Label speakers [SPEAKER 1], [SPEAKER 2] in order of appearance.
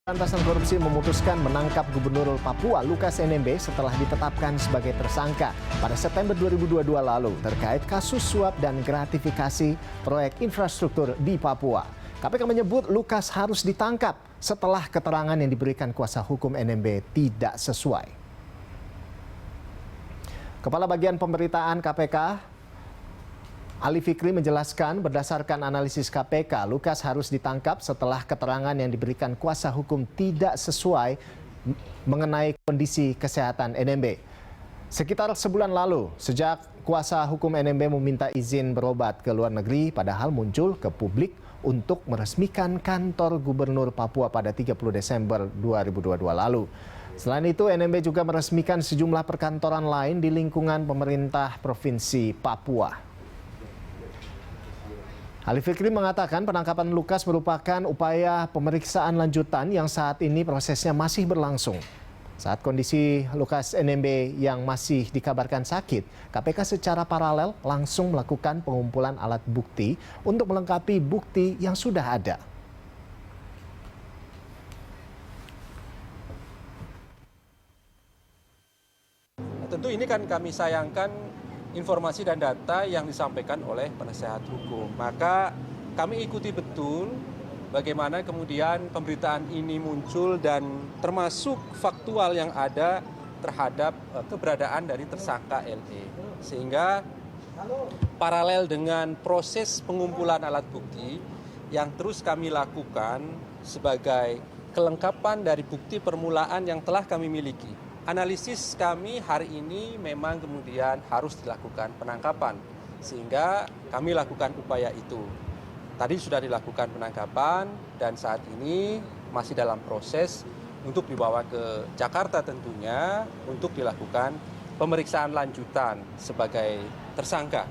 [SPEAKER 1] Pemberantasan Korupsi memutuskan menangkap Gubernur Papua Lukas NMB setelah ditetapkan sebagai tersangka pada September 2022 lalu terkait kasus suap dan gratifikasi proyek infrastruktur di Papua. KPK menyebut Lukas harus ditangkap setelah keterangan yang diberikan kuasa hukum NMB tidak sesuai. Kepala Bagian Pemberitaan KPK Ali Fikri menjelaskan berdasarkan analisis KPK, Lukas harus ditangkap setelah keterangan yang diberikan kuasa hukum tidak sesuai mengenai kondisi kesehatan NMB. Sekitar sebulan lalu, sejak kuasa hukum NMB meminta izin berobat ke luar negeri, padahal muncul ke publik untuk meresmikan kantor Gubernur Papua pada 30 Desember 2022 lalu. Selain itu, NMB juga meresmikan sejumlah perkantoran lain di lingkungan pemerintah Provinsi Papua. Ali Fikri mengatakan penangkapan Lukas merupakan upaya pemeriksaan lanjutan yang saat ini prosesnya masih berlangsung. Saat kondisi Lukas NMB yang masih dikabarkan sakit, KPK secara paralel langsung melakukan pengumpulan alat bukti untuk melengkapi bukti yang sudah ada.
[SPEAKER 2] Tentu ini kan kami sayangkan informasi dan data yang disampaikan oleh penasehat hukum. Maka kami ikuti betul bagaimana kemudian pemberitaan ini muncul dan termasuk faktual yang ada terhadap keberadaan dari tersangka LE. Sehingga paralel dengan proses pengumpulan alat bukti yang terus kami lakukan sebagai kelengkapan dari bukti permulaan yang telah kami miliki. Analisis kami hari ini memang kemudian harus dilakukan penangkapan, sehingga kami lakukan upaya itu. Tadi sudah dilakukan penangkapan dan saat ini masih dalam proses untuk dibawa ke Jakarta tentunya untuk dilakukan pemeriksaan lanjutan sebagai tersangka.